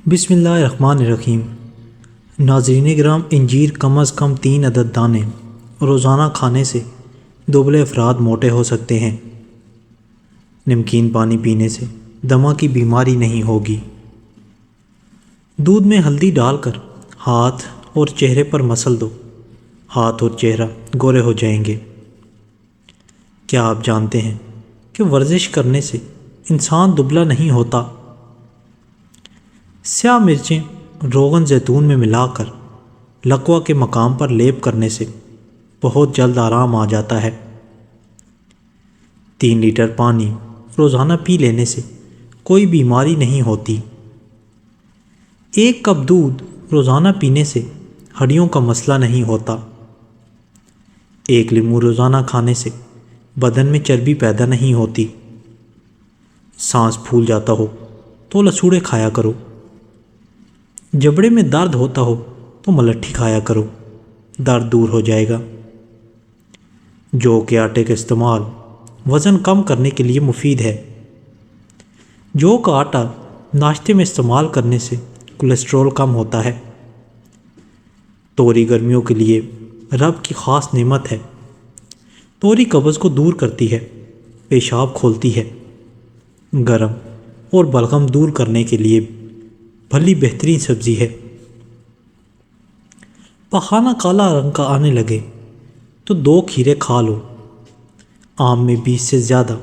بسم اللہ الرحمن الرحیم۔ ناظرین گرام، انجیر کم از کم 3 عدد دانے روزانہ کھانے سے دبلے افراد موٹے ہو سکتے ہیں۔ نمکین پانی پینے سے دمہ کی بیماری نہیں ہوگی۔ دودھ میں ہلدی ڈال کر ہاتھ اور چہرے پر مسل دو، ہاتھ اور چہرہ گورے ہو جائیں گے۔ کیا آپ جانتے ہیں کہ ورزش کرنے سے انسان دبلا نہیں ہوتا؟ سیاہ مرچیں روغن زیتون میں ملا کر لقوہ کے مقام پر لیپ کرنے سے بہت جلد آرام آ جاتا ہے۔ 3 لیٹر پانی روزانہ پی لینے سے کوئی بیماری نہیں ہوتی۔ 1 کپ دودھ روزانہ پینے سے ہڈیوں کا مسئلہ نہیں ہوتا۔ 1 لیمو روزانہ کھانے سے بدن میں چربی پیدا نہیں ہوتی۔ سانس پھول جاتا ہو تو لسوڑے کھایا کرو۔ جبڑے میں درد ہوتا ہو تو ملٹھی کھایا کرو، درد دور ہو جائے گا۔ جو کے آٹے کا استعمال وزن کم کرنے کے لیے مفید ہے۔ جو کا آٹا ناشتے میں استعمال کرنے سے کولیسٹرول کم ہوتا ہے۔ توری گرمیوں کے لیے رب کی خاص نعمت ہے۔ توری قبض کو دور کرتی ہے، پیشاب کھولتی ہے۔ گرم اور بلغم دور کرنے کے لیے بھلی بہترین سبزی ہے۔ پخانہ کالا رنگ کا آنے لگے تو 2 کھیرے کھا لو۔ آم میں 20 سے زیادہ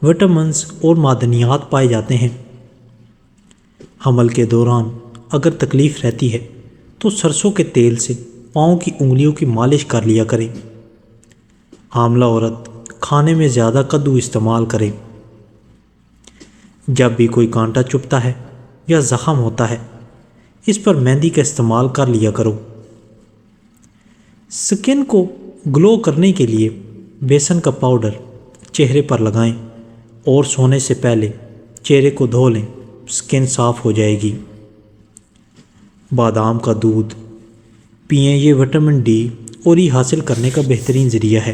وٹامنز اور معدنیات پائے جاتے ہیں۔ حمل کے دوران اگر تکلیف رہتی ہے تو سرسوں کے تیل سے پاؤں کی انگلیوں کی مالش کر لیا کریں۔ حاملہ عورت کھانے میں زیادہ کدو استعمال کرے۔ جب بھی کوئی کانٹا چبھتا ہے یا زخم ہوتا ہے، اس پر مہندی کا استعمال کر لیا کرو۔ سکن کو گلو کرنے کے لیے بیسن کا پاؤڈر چہرے پر لگائیں اور سونے سے پہلے چہرے کو دھو لیں، سکن صاف ہو جائے گی۔ بادام کا دودھ پئیں، یہ وٹامن ڈی اور ای حاصل کرنے کا بہترین ذریعہ ہے۔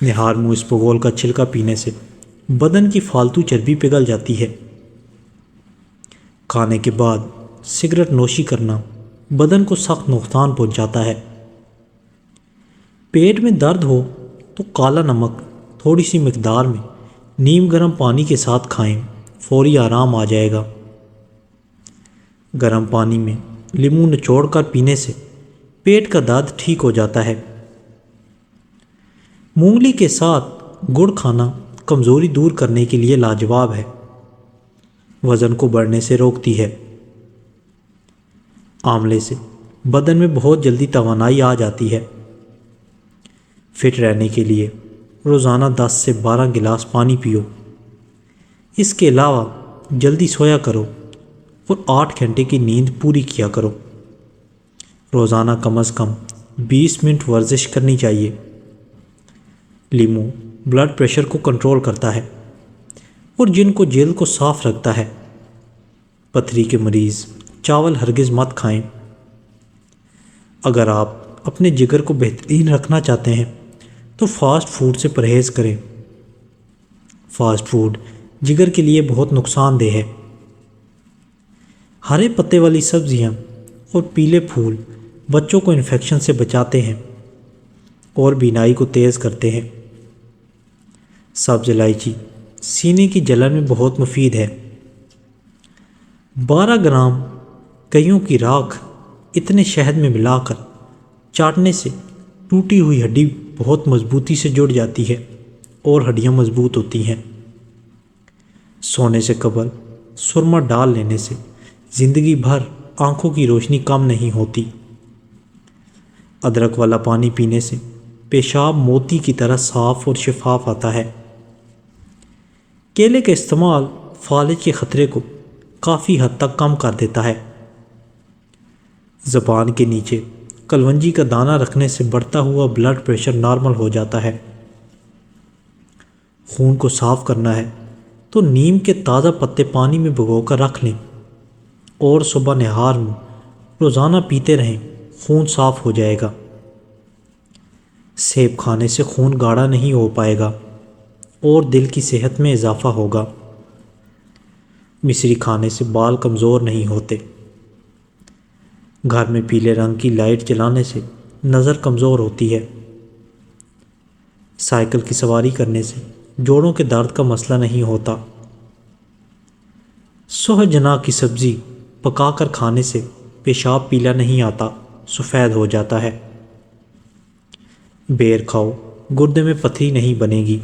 نہار منہ اسپغول کا چھلکا پینے سے بدن کی فالتو چربی پگھل جاتی ہے۔ کھانے کے بعد سگریٹ نوشی کرنا بدن کو سخت نقصان پہنچاتا ہے۔ پیٹ میں درد ہو تو کالا نمک تھوڑی سی مقدار میں نیم گرم پانی کے ساتھ کھائیں، فوری آرام آ جائے گا۔ گرم پانی میں لیموں نچوڑ کر پینے سے پیٹ کا درد ٹھیک ہو جاتا ہے۔ مونگلی کے ساتھ گڑ کھانا کمزوری دور کرنے کے لیے لاجواب ہے، وزن کو بڑھنے سے روکتی ہے۔ آملے سے بدن میں بہت جلدی توانائی آ جاتی ہے۔ فٹ رہنے کے لیے روزانہ 10 سے 12 گلاس پانی پیو۔ اس کے علاوہ جلدی سویا کرو اور 8 گھنٹے کی نیند پوری کیا کرو۔ روزانہ کم از کم 20 منٹ ورزش کرنی چاہیے۔ لیمو بلڈ پریشر کو کنٹرول کرتا ہے اور جن کو جلد کو صاف رکھتا ہے۔ پتھری کے مریض چاول ہرگز مت کھائیں۔ اگر آپ اپنے جگر کو بہترین رکھنا چاہتے ہیں تو فاسٹ فوڈ سے پرہیز کریں۔ فاسٹ فوڈ جگر کے لیے بہت نقصان دہ ہے۔ ہرے پتے والی سبزیاں اور پیلے پھول بچوں کو انفیکشن سے بچاتے ہیں اور بینائی کو تیز کرتے ہیں۔ سبز الائچی سینے کی جلن میں بہت مفید ہے۔ 12 گرام گیوں کی راکھ اتنے شہد میں ملا کر چاٹنے سے ٹوٹی ہوئی ہڈی بہت مضبوطی سے جڑ جاتی ہے اور ہڈیاں مضبوط ہوتی ہیں۔ سونے سے قبل سرما ڈال لینے سے زندگی بھر آنکھوں کی روشنی کم نہیں ہوتی۔ ادرک والا پانی پینے سے پیشاب موتی کی طرح صاف اور شفاف آتا ہے۔ کیلے کا استعمال فالج کے خطرے کو کافی حد تک کم کر دیتا ہے۔ زبان کے نیچے کلونجی کا دانہ رکھنے سے بڑھتا ہوا بلڈ پریشر نارمل ہو جاتا ہے۔ خون کو صاف کرنا ہے تو نیم کے تازہ پتے پانی میں بھگو کر رکھ لیں اور صبح نہار میں روزانہ پیتے رہیں، خون صاف ہو جائے گا۔ سیب کھانے سے خون گاڑھا نہیں ہو پائے گا اور دل کی صحت میں اضافہ ہوگا۔ مصری کھانے سے بال کمزور نہیں ہوتے۔ گھر میں پیلے رنگ کی لائٹ جلانے سے نظر کمزور ہوتی ہے۔ سائیکل کی سواری کرنے سے جوڑوں کے درد کا مسئلہ نہیں ہوتا۔ سوہجنا کی سبزی پکا کر کھانے سے پیشاب پیلا نہیں آتا، سفید ہو جاتا ہے۔ بیر کھاؤ، گردے میں پتھری نہیں بنے گی۔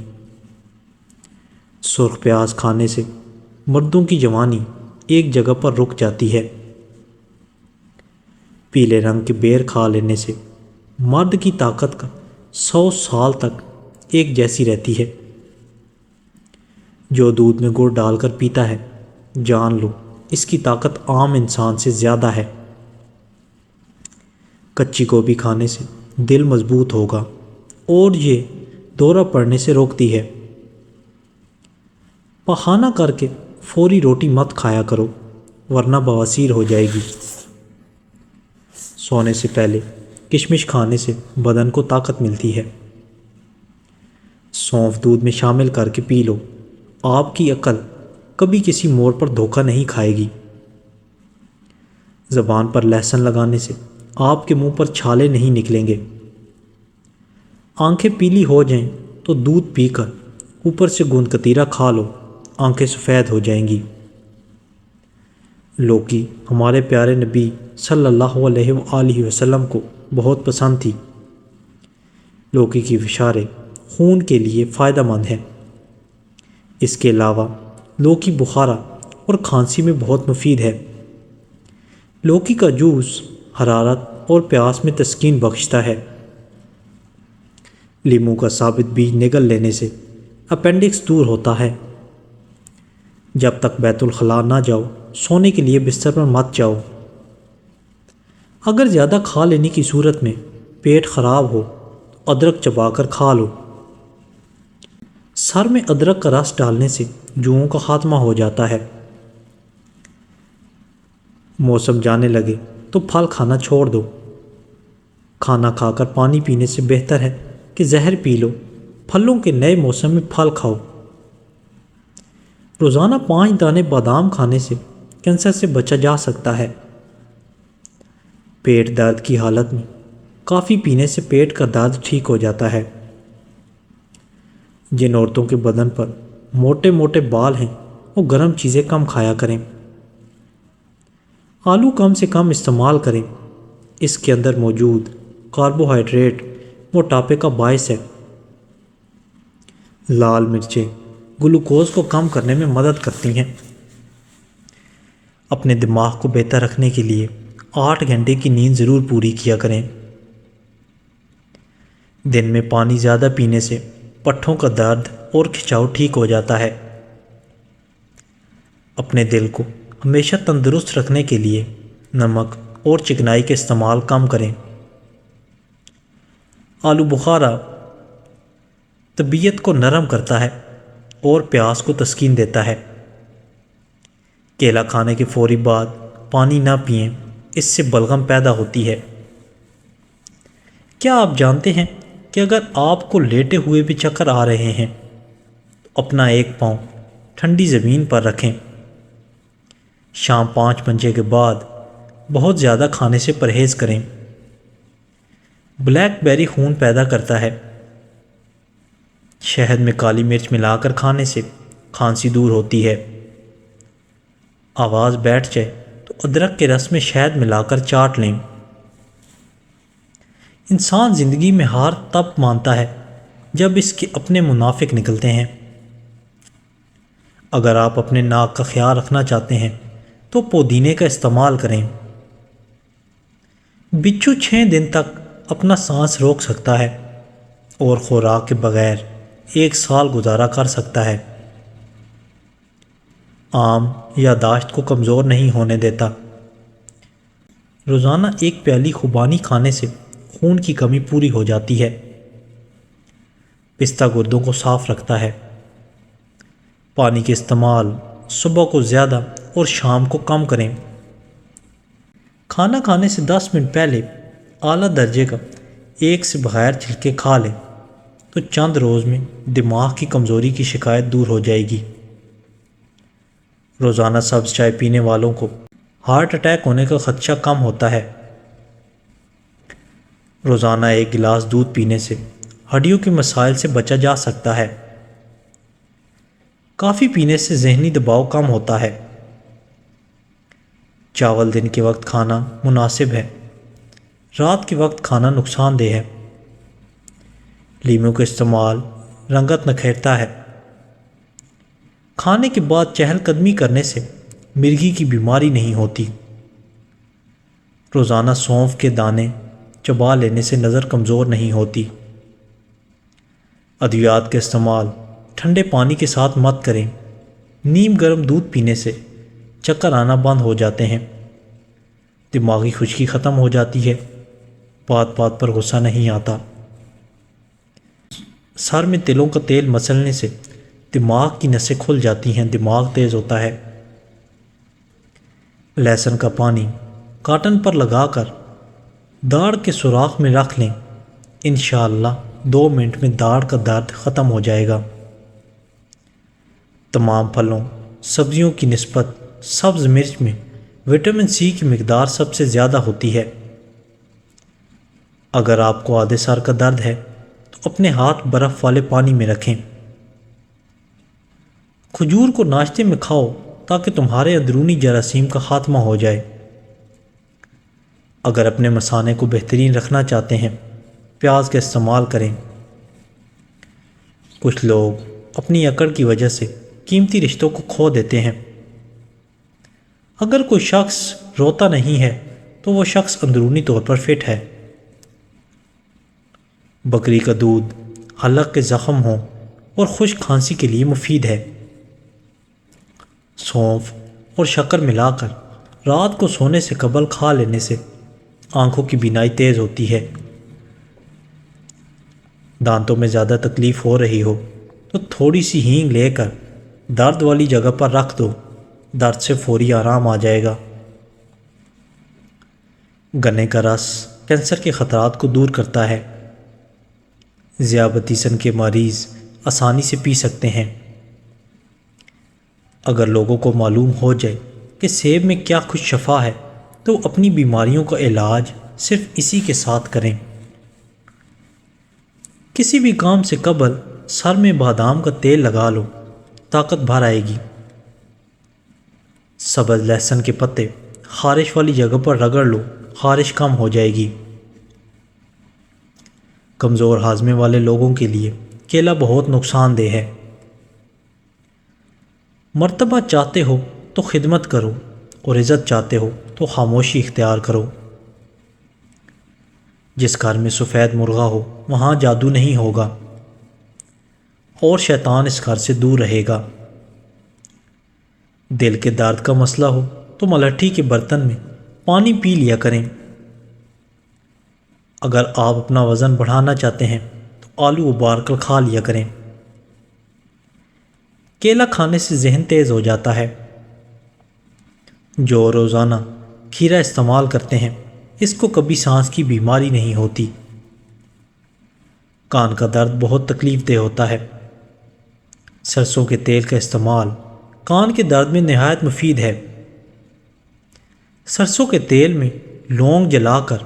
سرخ پیاز کھانے سے مردوں کی جوانی ایک جگہ پر رک جاتی ہے۔ پیلے رنگ کے بیر کھا لینے سے مرد کی طاقت کا 100 سال تک ایک جیسی رہتی ہے۔ جو دودھ میں گڑ ڈال کر پیتا ہے، جان لو اس کی طاقت عام انسان سے زیادہ ہے۔ کچی گوبھی کھانے سے دل مضبوط ہوگا اور یہ دورہ پڑنے سے روکتی ہے۔ پخانہ کر کے فوری روٹی مت کھایا کرو ورنہ بواسیر ہو جائے گی۔ سونے سے پہلے کشمش کھانے سے بدن کو طاقت ملتی ہے۔ سونف دودھ میں شامل کر کے پی لو، آپ کی عقل کبھی کسی موڑ پر دھوکہ نہیں کھائے گی۔ زبان پر لہسن لگانے سے آپ کے منہ پر چھالے نہیں نکلیں گے۔ آنکھیں پیلی ہو جائیں تو دودھ پی کر اوپر سے گوند کتیرا کھا لو، آنکھیں سفید ہو جائیں گی۔ لوکی ہمارے پیارے نبی صلی اللہ علیہ وآلہ وسلم کو بہت پسند تھی۔ لوکی کی فشاریں خون کے لیے فائدہ مند ہیں۔ اس کے علاوہ لوکی بخارا اور کھانسی میں بہت مفید ہے۔ لوکی کا جوس حرارت اور پیاس میں تسکین بخشتا ہے۔ لیمو کا ثابت بیج نگل لینے سے اپینڈکس دور ہوتا ہے۔ جب تک بیت الخلاء نہ جاؤ سونے کے لیے بستر پر مت جاؤ۔ اگر زیادہ کھا لینے کی صورت میں پیٹ خراب ہو تو ادرک چبا کر کھا لو۔ سر میں ادرک کا رس ڈالنے سے جوؤں کا خاتمہ ہو جاتا ہے۔ موسم جانے لگے تو پھل کھانا چھوڑ دو۔ کھانا کھا کر پانی پینے سے بہتر ہے کہ زہر پی لو۔ پھلوں کے نئے موسم میں پھل کھاؤ۔ روزانہ 5 دانے بادام کھانے سے کینسر سے بچا جا سکتا ہے۔ پیٹ درد کی حالت میں کافی پینے سے پیٹ کا درد ٹھیک ہو جاتا ہے۔ جن عورتوں کے بدن پر موٹے موٹے بال ہیں وہ گرم چیزیں کم کھایا کریں۔ آلو کم سے کم استعمال کریں، اس کے اندر موجود کاربوہائیڈریٹ موٹاپے کا باعث ہے۔ لال مرچیں گلوکوز کو کم کرنے میں مدد کرتی ہیں۔ اپنے دماغ کو بہتر رکھنے کے لیے 8 گھنٹے کی نیند ضرور پوری کیا کریں۔ دن میں پانی زیادہ پینے سے پٹھوں کا درد اور کھچاؤ ٹھیک ہو جاتا ہے۔ اپنے دل کو ہمیشہ تندرست رکھنے کے لیے نمک اور چکنائی کے استعمال کم کریں۔ آلو بخارا طبیعت کو نرم کرتا ہے اور پیاس کو تسکین دیتا ہے۔ کیلا کھانے کے فوری بعد پانی نہ پئیں، اس سے بلغم پیدا ہوتی ہے۔ کیا آپ جانتے ہیں کہ اگر آپ کو لیٹے ہوئے بھی چکر آ رہے ہیں تو اپنا ایک پاؤں ٹھنڈی زمین پر رکھیں۔ شام 5 بجے کے بعد بہت زیادہ کھانے سے پرہیز کریں۔ بلیک بیری خون پیدا کرتا ہے۔ شہد میں کالی مرچ ملا کر کھانے سے کھانسی دور ہوتی ہے۔ آواز بیٹھ جائے تو ادرک کے رس میں شہد ملا کر چاٹ لیں۔ انسان زندگی میں ہار تب مانتا ہے جب اس کے اپنے منافق نکلتے ہیں۔ اگر آپ اپنے ناک کا خیال رکھنا چاہتے ہیں تو پودینے کا استعمال کریں۔ بچھو 6 دن تک اپنا سانس روک سکتا ہے اور خوراک کے بغیر 1 سال گزارا کر سکتا ہے۔ آم یادداشت کو کمزور نہیں ہونے دیتا۔ روزانہ 1 پیالی خوبانی کھانے سے خون کی کمی پوری ہو جاتی ہے۔ پستہ گردوں کو صاف رکھتا ہے۔ پانی کے استعمال صبح کو زیادہ اور شام کو کم کریں۔ کھانا کھانے سے 10 منٹ پہلے اعلیٰ درجے کا 1 سے بغیر چھلکے کھا لیں تو چند روز میں دماغ کی کمزوری کی شکایت دور ہو جائے گی۔ روزانہ سبز چائے پینے والوں کو ہارٹ اٹیک ہونے کا خدشہ کم ہوتا ہے۔ روزانہ ایک گلاس دودھ پینے سے ہڈیوں کے مسائل سے بچا جا سکتا ہے۔ کافی پینے سے ذہنی دباؤ کم ہوتا ہے۔ چاول دن کے وقت کھانا مناسب ہے، رات کے وقت کھانا نقصان دہ ہے۔ لیموں کا استعمال رنگت نکھیرتا ہے۔ کھانے کے بعد چہل قدمی کرنے سے مرگی کی بیماری نہیں ہوتی۔ روزانہ سونف کے دانے چبا لینے سے نظر کمزور نہیں ہوتی۔ ادویات کا استعمال ٹھنڈے پانی کے ساتھ مت کریں۔ نیم گرم دودھ پینے سے چکر آنا بند ہو جاتے ہیں۔ دماغی خشکی ختم ہو جاتی ہے۔ بات بات پر غصہ نہیں آتا۔ سر میں تلوں کا تیل مسلنے سے دماغ کی نسیں کھل جاتی ہیں، دماغ تیز ہوتا ہے۔ لہسن کا پانی کاٹن پر لگا کر داڑھ کے سوراخ میں رکھ لیں، انشاءاللہ 2 منٹ میں داڑھ کا درد ختم ہو جائے گا۔ تمام پھلوں سبزیوں کی نسبت سبز مرچ میں وٹامن سی کی مقدار سب سے زیادہ ہوتی ہے۔ اگر آپ کو آدھے سر کا درد ہے تو اپنے ہاتھ برف والے پانی میں رکھیں۔ کھجور کو ناشتے میں کھاؤ تاکہ تمہارے اندرونی جراثیم کا خاتمہ ہو جائے۔ اگر اپنے مثانے کو بہترین رکھنا چاہتے ہیں، پیاز کا استعمال کریں۔ کچھ لوگ اپنی اکڑ کی وجہ سے قیمتی رشتوں کو کھو دیتے ہیں۔ اگر کوئی شخص روتا نہیں ہے تو وہ شخص اندرونی طور پر فٹ ہے۔ بکری کا دودھ حلق کے زخم ہوں اور خشک کھانسی کے لیے مفید ہے۔ سونف اور شکر ملا کر رات کو سونے سے قبل کھا لینے سے آنکھوں کی بینائی تیز ہوتی ہے۔ دانتوں میں زیادہ تکلیف ہو رہی ہو تو تھوڑی سی ہینگ لے کر درد والی جگہ پر رکھ دو، درد سے فوری آرام آ جائے گا۔ گنے کا رس کینسر کے خطرات کو دور کرتا ہے۔ ذیابطیسن کے مریض آسانی سے پی سکتے ہیں۔ اگر لوگوں کو معلوم ہو جائے کہ سیب میں کیا کچھ شفا ہے تو اپنی بیماریوں کا علاج صرف اسی کے ساتھ کریں۔ کسی بھی کام سے قبل سر میں بادام کا تیل لگا لو، طاقت بھر آئے گی۔ سبز لہسن کے پتے خارش والی جگہ پر رگڑ لو، خارش کم ہو جائے گی۔ کمزور ہاضمے والے لوگوں کے لیے کیلا بہت نقصان دہ ہے۔ مرتبہ چاہتے ہو تو خدمت کرو اور عزت چاہتے ہو تو خاموشی اختیار کرو۔ جس گھر میں سفید مرغا ہو وہاں جادو نہیں ہوگا اور شیطان اس گھر سے دور رہے گا۔ دل کے درد کا مسئلہ ہو تو ملٹھی کے برتن میں پانی پی لیا کریں۔ اگر آپ اپنا وزن بڑھانا چاہتے ہیں تو آلو ابال کر کھا لیا کریں۔ کیلا کھانے سے ذہن تیز ہو جاتا ہے۔ جو روزانہ کھیرا استعمال کرتے ہیں اس کو کبھی سانس کی بیماری نہیں ہوتی۔ کان کا درد بہت تکلیف دہ ہوتا ہے۔ سرسوں کے تیل کا استعمال کان کے درد میں نہایت مفید ہے۔ سرسوں کے تیل میں لونگ جلا کر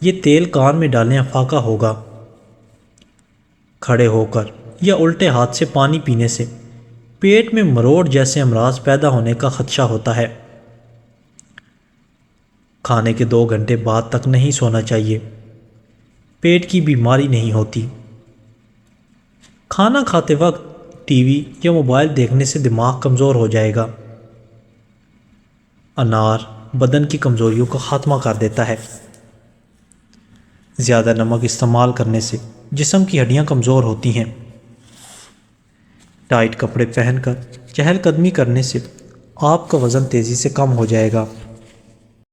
یہ تیل کان میں ڈالنے افاقہ ہوگا۔ کھڑے ہو کر یا الٹے ہاتھ سے پانی پینے سے پیٹ میں مروڑ جیسے امراض پیدا ہونے کا خدشہ ہوتا ہے۔ کھانے کے 2 گھنٹے بعد تک نہیں سونا چاہیے، پیٹ کی بیماری نہیں ہوتی۔ کھانا کھاتے وقت ٹی وی یا موبائل دیکھنے سے دماغ کمزور ہو جائے گا۔ انار بدن کی کمزوریوں کا خاتمہ کر دیتا ہے۔ زیادہ نمک استعمال کرنے سے جسم کی ہڈیاں کمزور ہوتی ہیں۔ ٹائٹ کپڑے پہن کر چہل قدمی کرنے سے آپ کا وزن تیزی سے کم ہو جائے گا۔